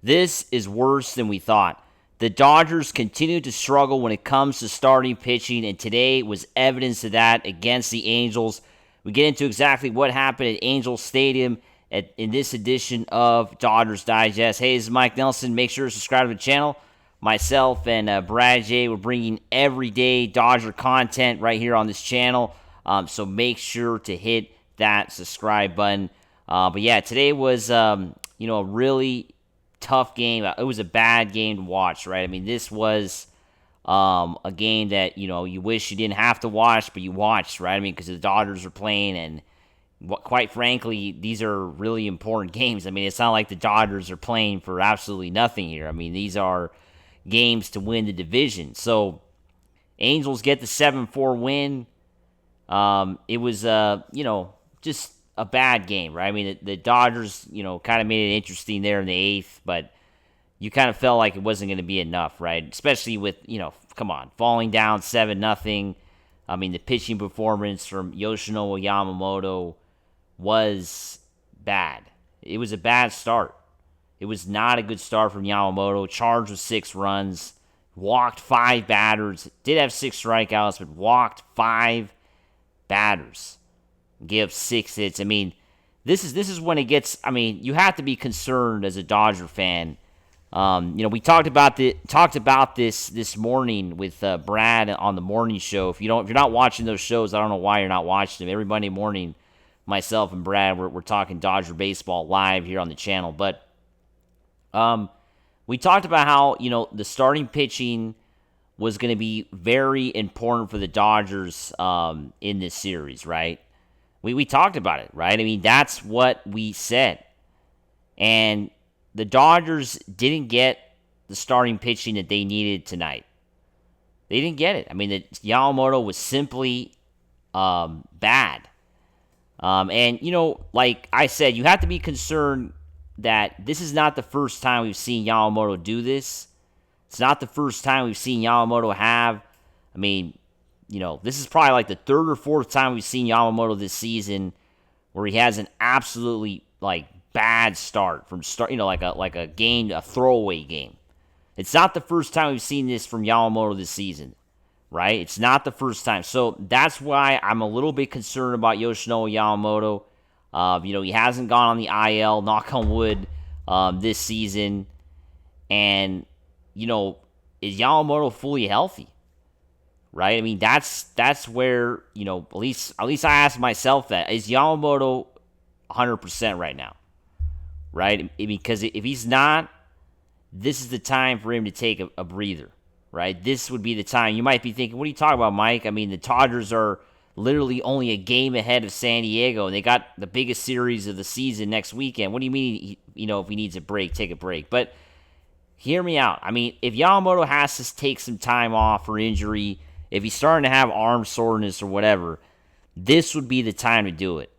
This is worse than we thought. The Dodgers continue to struggle when it comes to starting pitching, and today was evidence of that against the Angels. We get into exactly what happened at Angel Stadium in this edition of Dodgers Digest. Hey, this is Mike Nelson. Make sure to subscribe to the channel. Myself and Brad J, we're bringing everyday Dodger content right here on this channel, so make sure to hit that subscribe button. But yeah, today was a really tough game. It was a bad game to watch, right? I mean, this was a game that, you wish you didn't have to watch, but you watched, right? I mean, because the Dodgers are playing, and quite frankly, these are really important games. I mean, it's not like the Dodgers are playing for absolutely nothing here. I mean, these are games to win the division. So, Angels get the 7-4 win. It was, just a bad game, right? I mean, the Dodgers, kind of made it interesting there in the eighth, but you kind of felt like it wasn't going to be enough, right? Especially with, come on, falling down 7-0. I mean, the pitching performance from Yoshinobu Yamamoto was bad. It was a bad start. It was not a good start from Yamamoto. Charged with 6 runs, walked 5 batters, did have 6 strikeouts, but walked 5 batters. Give 6 hits. I mean, this is when it gets. I mean, you have to be concerned as a Dodger fan. We talked about this morning with Brad on the morning show. If you're not watching those shows, I don't know why you're not watching them. Every Monday morning, myself and Brad we're talking Dodger baseball live here on the channel. But we talked about how the starting pitching was going to be very important for the Dodgers in this series, right? We talked about it, right? I mean, that's what we said. And the Dodgers didn't get the starting pitching that they needed tonight. They didn't get it. I mean, Yamamoto was simply bad. And, like I said, you have to be concerned that this is not the first time we've seen Yamamoto do this. It's not the first time we've seen Yamamoto have, this is probably like the 3rd or 4th time we've seen Yamamoto this season where he has an absolutely bad start from like a game, a throwaway game. It's not the first time we've seen this from Yamamoto this season, right? It's not the first time. So that's why I'm a little bit concerned about Yoshinobu Yamamoto. He hasn't gone on the IL, knock on wood, this season. And, is Yamamoto fully healthy? Right? I mean, that's where, at least I ask myself that. Is Yamamoto 100% right now? Right? Because if he's not, this is the time for him to take a breather. Right? This would be the time. You might be thinking, what are you talking about, Mike? I mean, the Dodgers are literally only a game ahead of San Diego, and they got the biggest series of the season next weekend. What do you mean, if he needs a break, take a break? But hear me out. I mean, if Yamamoto has to take some time off for injury, if he's starting to have arm soreness or whatever, this would be the time to do it.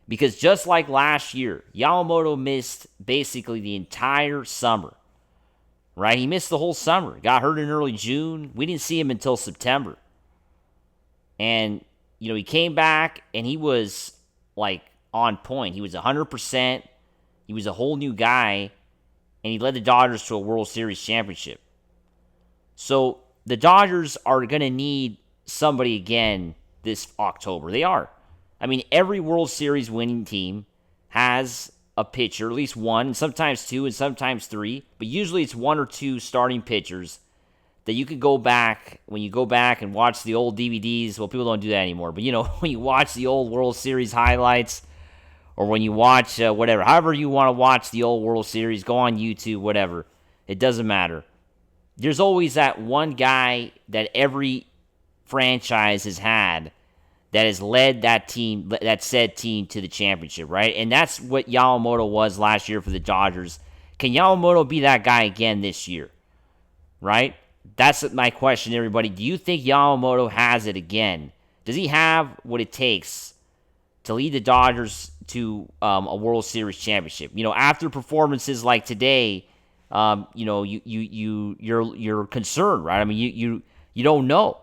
Because just like last year, Yamamoto missed basically the entire summer. Right? He missed the whole summer. Got hurt in early June. We didn't see him until September. And, he came back and he was on point. He was 100%. He was a whole new guy. And he led the Dodgers to a World Series championship. So the Dodgers are going to need somebody again this October. They are. I mean, every World Series winning team has a pitcher, at least one, sometimes 2, and sometimes 3, but usually it's 1 or 2 starting pitchers that you could go back, when you go back and watch the old DVDs, well, people don't do that anymore, but when you watch the old World Series highlights, or when you watch whatever, however you want to watch the old World Series, go on YouTube, whatever, it doesn't matter. There's always that one guy that every franchise has had that has led that team, that said team, to the championship, right? And that's what Yamamoto was last year for the Dodgers. Can Yamamoto be that guy again this year, right? That's my question, everybody. Do you think Yamamoto has it again? Does he have what it takes to lead the Dodgers to a World Series championship? After performances like today, you're concerned, right? I mean, you don't know.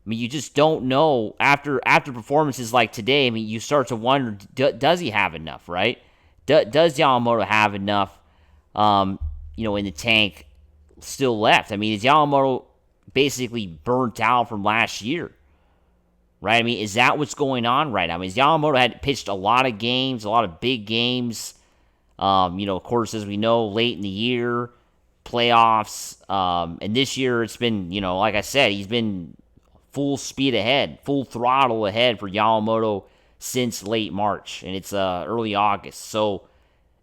I mean, you just don't know after performances like today. I mean, you start to wonder, does he have enough, right? Does Yamamoto have enough? in the tank still left? I mean, is Yamamoto basically burnt out from last year? Right? I mean, is that what's going on right now? I mean, Yamamoto had pitched a lot of games, a lot of big games. Of course, as we know, late in the year, playoffs. And this year, it's been, like I said, he's been full speed ahead, full throttle ahead for Yamamoto since late March, and it's early August. So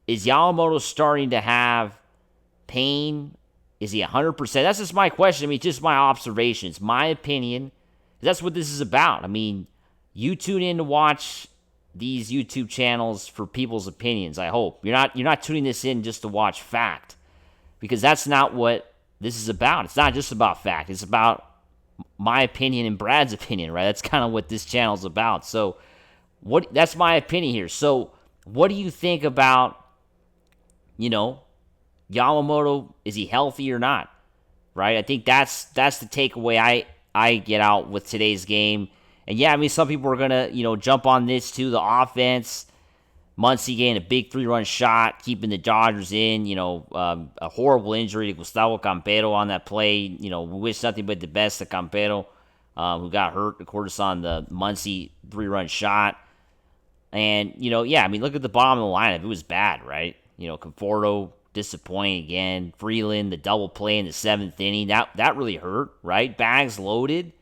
is Yamamoto starting to have pain? Is he 100%? That's just my question. I mean, just my observations, my opinion. That's what this is about. I mean, you tune in to watch these YouTube channels for people's opinions. I hope you're not tuning this in just to watch fact, because that's not what this is about. It's not just about fact. It's about my opinion and Brad's opinion, right? That's kind of what this channel is about. So, that's my opinion here. So, what do you think about, Yamamoto? Is he healthy or not? Right? I think that's the takeaway I get out with today's game. And yeah, I mean, some people are gonna, jump on this too. The offense, Muncy getting a big 3-run shot, keeping the Dodgers in. A horrible injury to Gustavo Campero on that play. We wish nothing but the best to Campero, who got hurt, of course, on the Muncy 3-run shot. And yeah, I mean, look at the bottom of the lineup. It was bad, right? Conforto disappointing again. Freeland, the double play in the 7th inning, that really hurt, right? Bags loaded.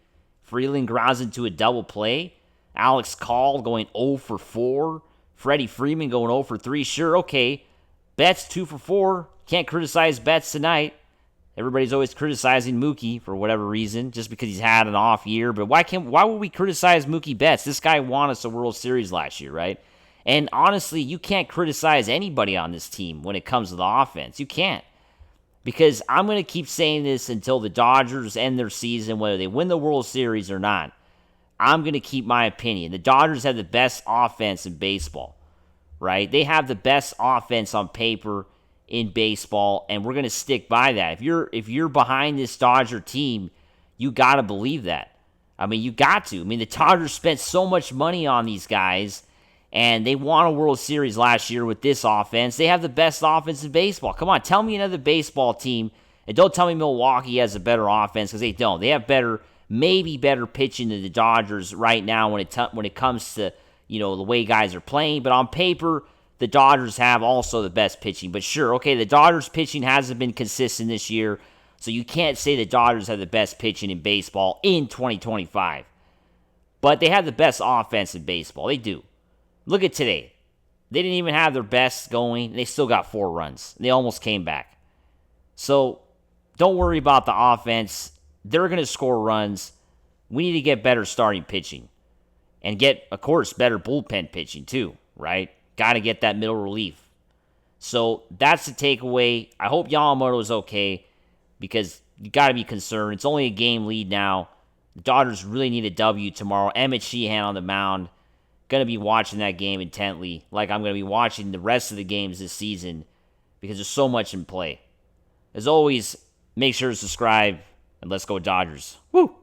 Freeland grounds into a double play. Alex Call going 0 for 4. Freddie Freeman going 0 for 3. Sure, okay. Betts 2 for 4. Can't criticize Betts tonight. Everybody's always criticizing Mookie for whatever reason, just because he's had an off year. But why would we criticize Mookie Betts? This guy won us a World Series last year, right? And honestly, you can't criticize anybody on this team when it comes to the offense. You can't. Because I'm going to keep saying this until the Dodgers end their season, whether they win the World Series or not. I'm going to keep my opinion. The Dodgers have the best offense in baseball, right? They have the best offense on paper in baseball, and we're going to stick by that. If you're behind this Dodger team, you got to believe that. I mean, you got to. I mean, the Dodgers spent so much money on these guys, and they won a World Series last year with this offense. They have the best offense in baseball. Come on, tell me another baseball team, and don't tell me Milwaukee has a better offense, because they don't. They have maybe better pitching than the Dodgers right now when it comes to the way guys are playing. But on paper, the Dodgers have also the best pitching. But sure, okay, the Dodgers pitching hasn't been consistent this year, so you can't say the Dodgers have the best pitching in baseball in 2025. But they have the best offense in baseball. They do. Look at today. They didn't even have their best going, and they still got 4 runs. They almost came back. So don't worry about the offense. They're going to score runs. We need to get better starting pitching and get, of course, better bullpen pitching too, right? Got to get that middle relief. So that's the takeaway. I hope Yamamoto is okay, because you got to be concerned. It's only a game lead now. The Dodgers really need a W tomorrow. Emmett Sheehan on the mound. Going to be watching that game intently, like I'm going to be watching the rest of the games this season, because there's so much in play. As always, make sure to subscribe, and let's go Dodgers. Woo!